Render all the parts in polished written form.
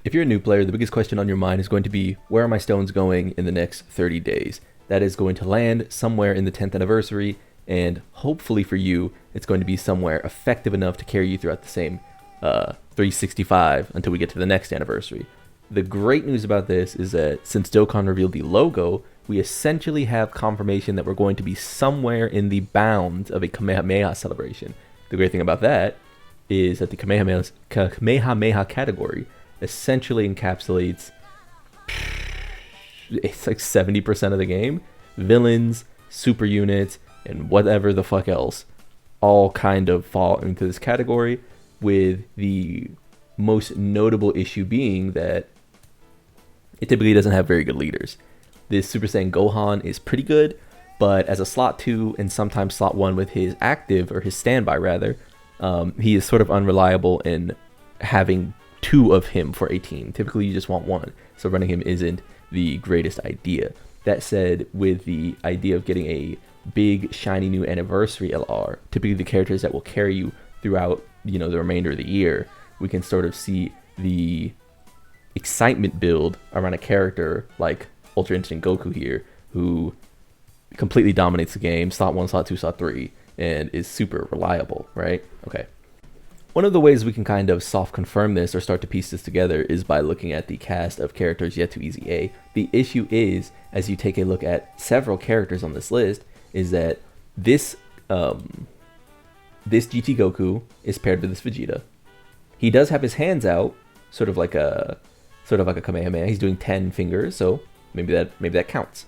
If you're a new player, the biggest question on your mind is going to be, where are my stones going in the next 30 days? That is going to land somewhere in the 10th anniversary, and hopefully for you, it's going to be somewhere effective enough to carry you throughout the same 365 until we get to the next anniversary. The great news about this is that since Dokkan revealed the logo, we essentially have confirmation that we're going to be somewhere in the bounds of a Kamehameha celebration. The great thing about that is that the Kamehameha category essentially encapsulates, it's like 70% of the game. Villains, super units, and whatever the fuck else all kind of fall into this category, with the most notable issue being that it typically doesn't have very good leaders. This Super Saiyan Gohan is pretty good, but as a slot 2 and sometimes slot 1 with his active, or his standby rather, he is sort of unreliable in having 2 of him for a team. Typically you just want 1, so running him isn't the greatest idea. That said, with the idea of getting a big shiny new anniversary LR, typically the characters that will carry you throughout, the remainder of the year, we can sort of see the excitement build around a character like Ultra Instinct Goku here, who completely dominates the game, slot 1, slot 2, slot 3, and is super reliable, right? Okay. One of the ways we can kind of soft confirm this or start to piece this together is by looking at the cast of characters yet to EZA. The issue is, as you take a look at several characters on this list, is that this GT Goku is paired with this Vegeta. He does have his hands out, sort of like a Kamehameha. He's doing 10 fingers, so maybe that counts.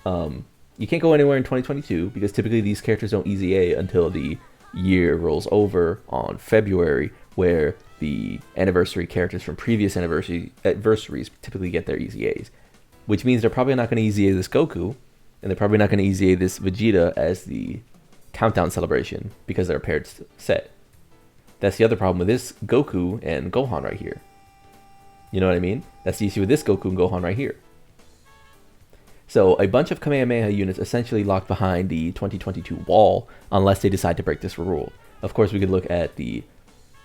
You can't go anywhere in 2022 because typically these characters don't EZA until the year rolls over on February, where the anniversary characters from previous anniversaries typically get their EZAs, which means they're probably not going to EZA this Goku, and they're probably not going to EZA this Vegeta as the Countdown celebration because they're a paired set. That's the other problem with this Goku and Gohan right here. You know what I mean? That's the issue with this Goku and Gohan right here. So a bunch of Kamehameha units essentially locked behind the 2022 wall unless they decide to break this rule. Of course, we could look at the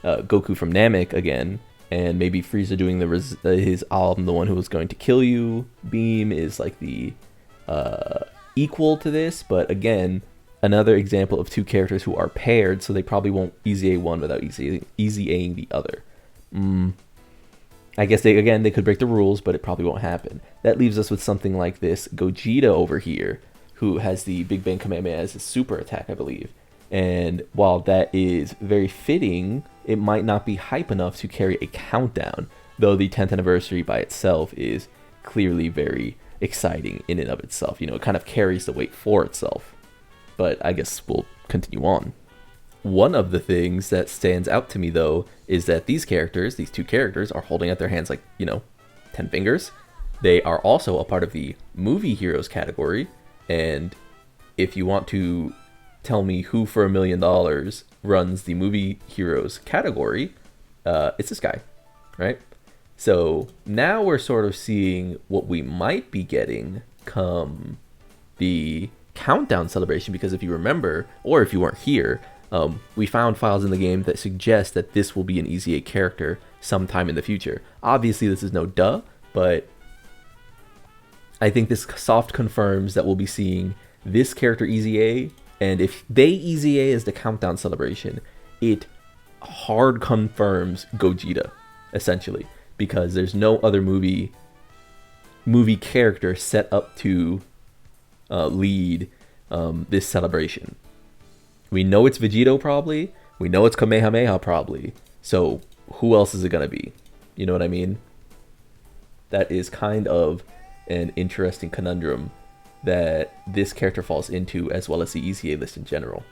Goku from Namek again, and maybe Frieza doing his I'm the one who was going to kill you beam is like the equal to this, but again, another example of 2 characters who are paired, so they probably won't EZA one without EZAing the other. I guess they could break the rules, but it probably won't happen. That leaves us with something like this Gogeta over here, who has the Big Bang Kamehameha as a super attack, I believe. And while that is very fitting, it might not be hype enough to carry a countdown, though the 10th anniversary by itself is clearly very exciting in and of itself. It kind of carries the weight for itself. But I guess we'll continue on. One of the things that stands out to me, though, is that these 2 characters, are holding out their hands like, 10 fingers. They are also a part of the movie heroes category. And if you want to tell me who for $1 million runs the movie heroes category, it's this guy, right? So now we're sort of seeing what we might be getting come the Countdown celebration, because if you remember, or if you weren't here, we found files in the game that suggest that this will be an EZA character sometime in the future. Obviously, this is no duh, but I think this soft confirms that we'll be seeing this character EZA, and if they EZA as the Countdown celebration, it hard confirms Gogeta, essentially, because there's no other movie character set up to lead this celebration. We know it's Vegito probably. We know it's Kamehameha probably. So who else is it going to be? You know what I mean? That is kind of an interesting conundrum that this character falls into, as well as the EZA list in general.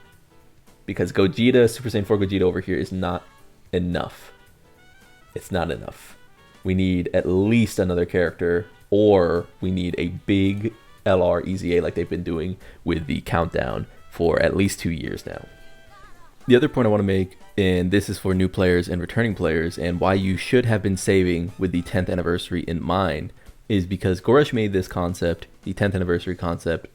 Because Gogeta, Super Saiyan 4 Gogeta over here is not enough. It's not enough. We need at least another character, or we need a big LR EZA like they've been doing with the Countdown for at least 2 years now. The other point I want to make, and this is for new players and returning players, and why you should have been saving with the 10th anniversary in mind, is because Goresh made this concept, the 10th anniversary concept,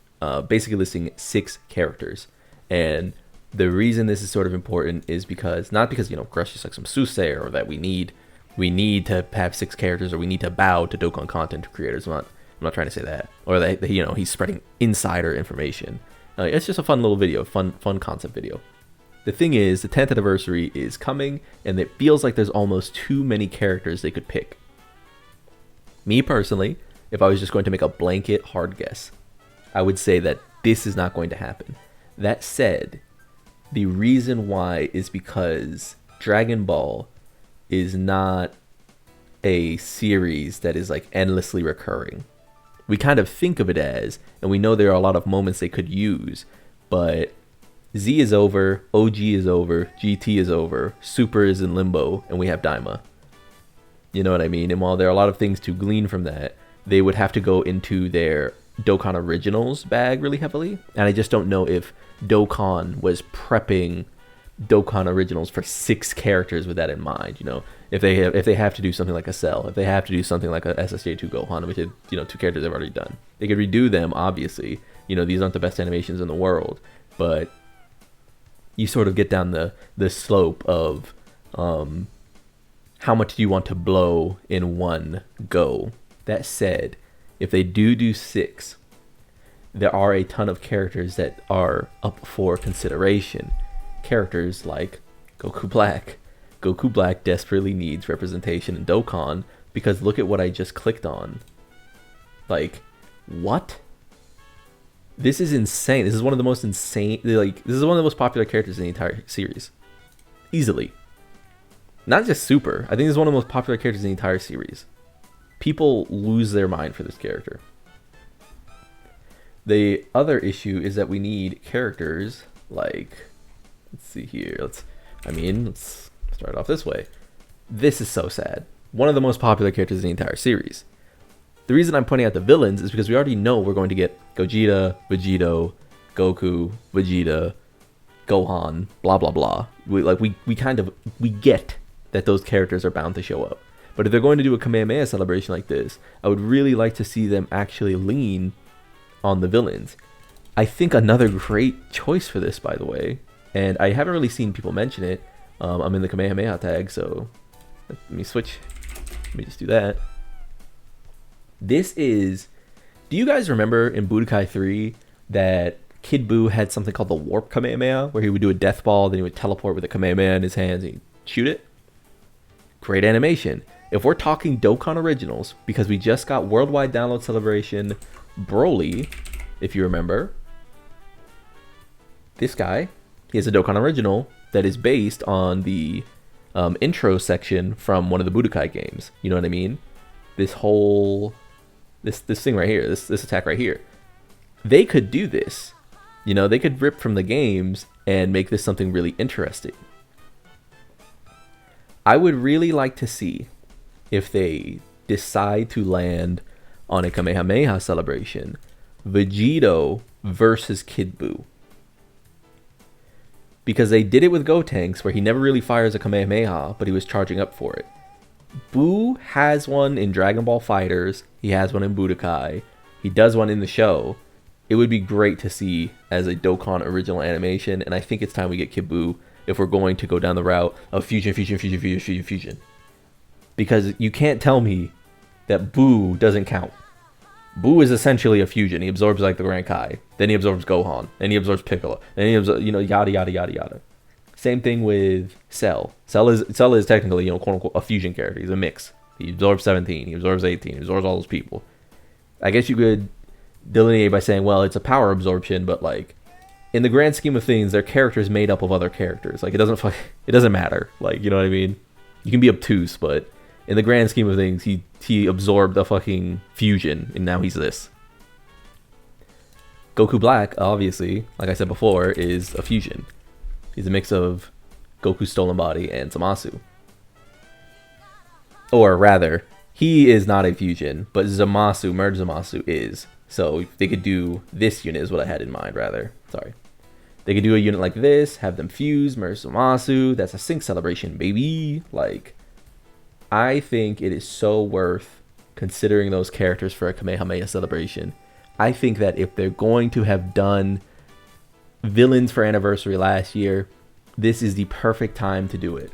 basically listing 6 characters. And the reason this is sort of important is because, not because, Goresh is like some soothsayer or that we need we need to have 6 characters, or we need to bow to Dokkan content creators. I'm not trying to say that, or that he's spreading insider information. It's just a fun little video, fun concept video. The thing is, the 10th anniversary is coming, and it feels like there's almost too many characters they could pick. Me personally, if I was just going to make a blanket hard guess, I would say that this is not going to happen. That said, the reason why is because Dragon Ball is not a series that is like endlessly recurring. We kind of think of it as, and we know there are a lot of moments they could use, but Z is over, OG is over, GT is over, Super is in limbo, and we have Daima. You know what I mean? And while there are a lot of things to glean from that, they would have to go into their Dokkan Originals bag really heavily. And I just don't know if Dokkan was prepping Dokkan Originals for 6 characters with that in mind. You know, if they have to do something like a Cell, if they have to do something like a SSJ2 Gohan, which is, 2 characters they've already done, they could redo them. Obviously, these aren't the best animations in the world, but you sort of get down the slope of how much do you want to blow in one go. That said, if they do 6, there are a ton of characters that are up for consideration. Characters like Goku Black. Goku Black desperately needs representation in Dokkan, because look at what I just clicked on. Like, what? This is insane. This is one of the most insane, this is one of the most popular characters in the entire series. Easily. Not just Super. I think this is one of the most popular characters in the entire series. People lose their mind for this character. The other issue is that we need characters like, let's see here. Let's start off this way. This is so sad. One of the most popular characters in the entire series. The reason I'm pointing out the villains is because we already know we're going to get Gogeta, Vegito, Goku, Vegeta, Gohan, blah blah blah. We get that those characters are bound to show up. But if they're going to do a Kamehameha celebration like this, I would really like to see them actually lean on the villains. I think another great choice for this, by the way, and I haven't really seen people mention it. I'm in the Kamehameha tag, so let me switch. Let me just do that. This is... Do you guys remember in Budokai 3 that Kid Buu had something called the Warp Kamehameha, where he would do a death ball, then he would teleport with a Kamehameha in his hands and he'd shoot it? Great animation. If we're talking Dokkan Originals, because we just got Worldwide Download Celebration Broly, if you remember, this guy, he has a Dokkan Original that is based on the intro section from one of the Budokai games. You know what I mean? This whole... This thing right here, this attack right here. They could do this. They could rip from the games and make this something really interesting. I would really like to see if they decide to land on a Kamehameha celebration, Vegito versus Kid Buu. Because they did it with Gotenks, where he never really fires a Kamehameha, but he was charging up for it. Buu has one in Dragon Ball FighterZ, he has one in Budokai, he does one in the show. It would be great to see as a Dokkan original animation, and I think it's time we get Kid Buu if we're going to go down the route of fusion. Because you can't tell me that Buu doesn't count. Buu is essentially a fusion. He absorbs like the Grand Kai, then he absorbs Gohan, then he absorbs Piccolo, then he absorbs, yada yada yada yada. Same thing with Cell. Cell is technically, quote unquote, a fusion character. He's a mix. He absorbs 17, he absorbs 18, he absorbs all those people. I guess you could delineate by saying, well, it's a power absorption, but like, in the grand scheme of things, they're characters made up of other characters. Like, it doesn't matter. Like, you know what I mean? You can be obtuse, but in the grand scheme of things, he absorbed a fucking fusion, and now he's this. Goku Black, obviously, like I said before, is a fusion. He's a mix of Goku's stolen body and Zamasu. Or rather, he is not a fusion, but Zamasu, merged Zamasu is. So they could do this unit is what I had in mind, rather. Sorry. They could do a unit like this, have them fuse, merge Zamasu. That's a sync celebration, baby. Like, I think it is so worth considering those characters for a Kamehameha celebration. I think that if they're going to have done villains for anniversary last year, this is the perfect time to do it.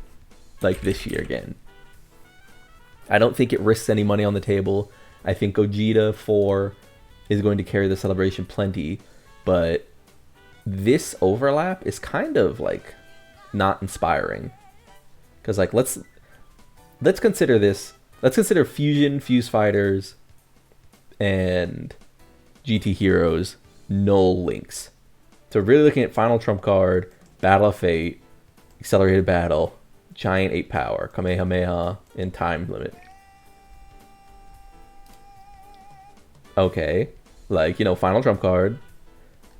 Like this year again. I don't think it risks any money on the table. I think Gogeta 4 is going to carry the celebration plenty, but this overlap is kind of like not inspiring. Because like let's consider this. Let's consider Fusion, Fuse Fighters, and GT Heroes null links. So really looking at Final Trump Card, Battle of Fate, Accelerated Battle, Giant 8 Power, Kamehameha, and Time Limit. Okay, like, you know, Final Trump Card,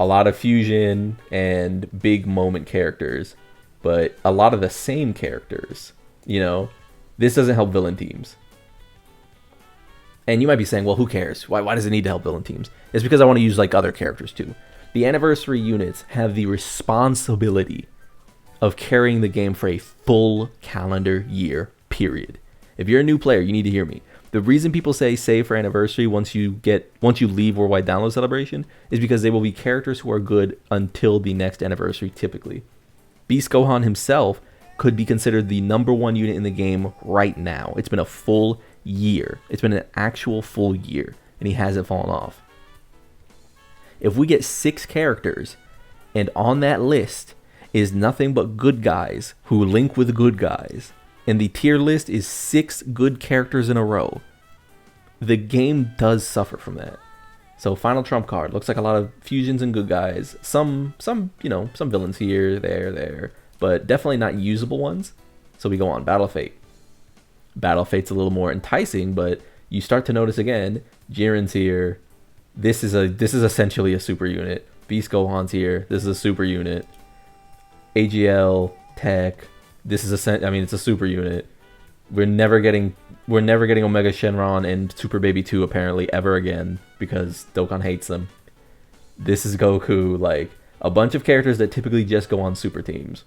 a lot of fusion and big moment characters, but a lot of the same characters, you know? This doesn't help villain teams. And you might be saying, well, who cares? Why does it need to help villain teams? It's because I want to use like other characters too. The anniversary units have the responsibility of carrying the game for a full calendar year, period. If you're a new player, you need to hear me. The reason people say save for anniversary once you leave Worldwide Download Celebration is because they will be characters who are good until the next anniversary typically. Beast Gohan himself could be considered the #1 unit in the game right now. It's been a full year. It's been an actual full year, and he hasn't fallen off. If we get 6 characters, and on that list is nothing but good guys who link with good guys, and the tier list is 6 good characters in a row, the game does suffer from that. So Final Trump Card looks like a lot of fusions and good guys. Some villains here, there, but definitely not usable ones. So we go on Battle of Fate. Battle of Fate's a little more enticing, but you start to notice again, Jiren's here. This is essentially a super unit. Beast Gohan's here. This is a super unit. AGL, Tech. This is it's a super unit. We're never getting Omega Shenron and Super Baby 2 apparently ever again because Dokkan hates them. This is Goku, like a bunch of characters that typically just go on super teams.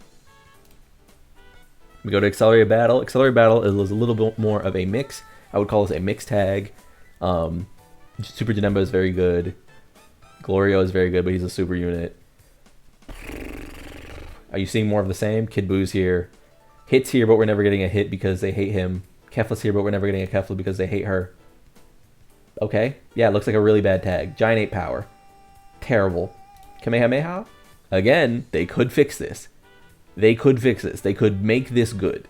We go to Accelerated Battle. Accelerated Battle is a little bit more of a mix. I would call this a mix tag. Super Janemba is very good. Glorio is very good, but he's a super unit. Are you seeing more of the same? Kid Boo's here. Hit's here, but we're never getting a hit because they hate him. Kefla's here, but we're never getting a Kefla because they hate her. Okay. Yeah, it looks like a really bad tag. Giant 8 Power. Terrible. Kamehameha? Again, they could fix this. They could fix this. They could make this good.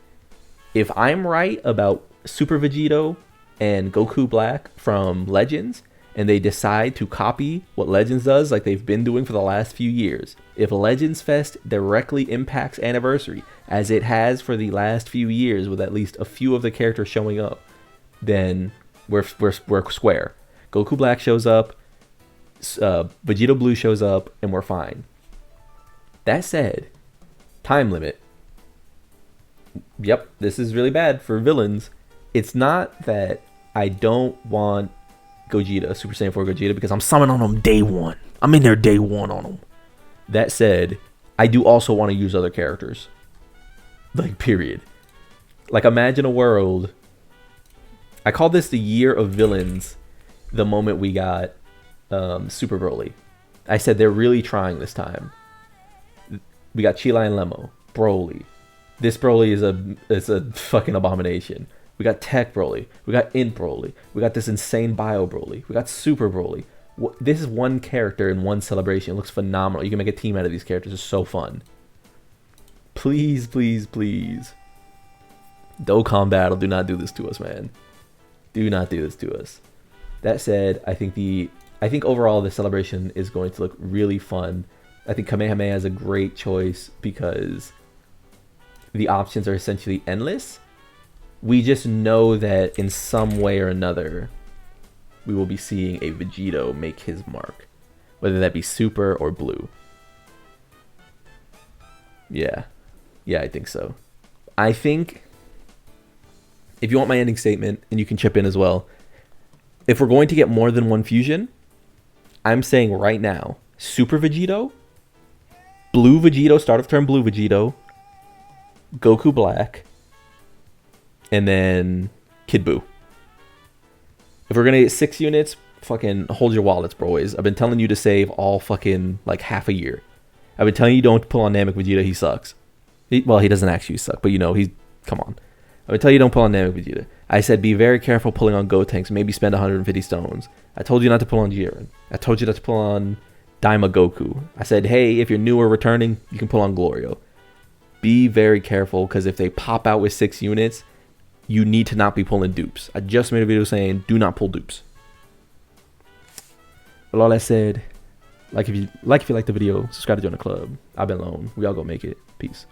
If I'm right about Super Vegito and Goku Black from Legends, and they decide to copy what Legends does like they've been doing for the last few years, if Legends Fest directly impacts Anniversary, as it has for the last few years with at least a few of the characters showing up, then we're square. Goku Black shows up, Vegito Blue shows up, and we're fine. That said, Time Limit. Yep, this is really bad for villains. It's not that I don't want Gogeta, Super Saiyan 4 Gogeta, because I'm summoning on him day 1. I'm in there day 1 on him. That said, I do also want to use other characters. Like, period. Like, imagine a world. I call this the year of villains the moment we got Super Broly. I said they're really trying this time. We got Chilai and Lemo, Broly. This Broly is a fucking abomination. We got Tech Broly. We got Int Broly. We got this insane Bio Broly. We got Super Broly. This is one character in one celebration. It looks phenomenal. You can make a team out of these characters. It's so fun. Please, please, please. Dokkan Battle, do not do this to us, man. Do not do this to us. That said, I think overall the celebration is going to look really fun. I think Kamehameha is a great choice because the options are essentially endless. We just know that in some way or another, we will be seeing a Vegito make his mark, whether that be super or blue. Yeah, I think so. I think, if you want my ending statement, and you can chip in as well, if we're going to get more than one fusion, I'm saying right now, Super Vegito, Blue Vegito, start of turn Blue Vegito, Goku Black, and then Kid Buu. If we're gonna get 6 units, fucking hold your wallets, boys. I've been telling you to save all fucking like half a year. I've been telling you don't pull on Namek Vegeta. He sucks. He doesn't actually suck, but you know, come on. I've been telling you don't pull on Namek Vegeta. I said be very careful pulling on Gotenks. Maybe spend 150 stones. I told you not to pull on Jiren. I told you not to pull on Daima Goku. I said, hey, if you're new or returning, you can pull on Glorio. Be very careful, because if they pop out with 6 units, you need to not be pulling dupes. I just made a video saying do not pull dupes. But all that said, like if you like the video, subscribe to join the club. I've been Lone. We all go make it. Peace.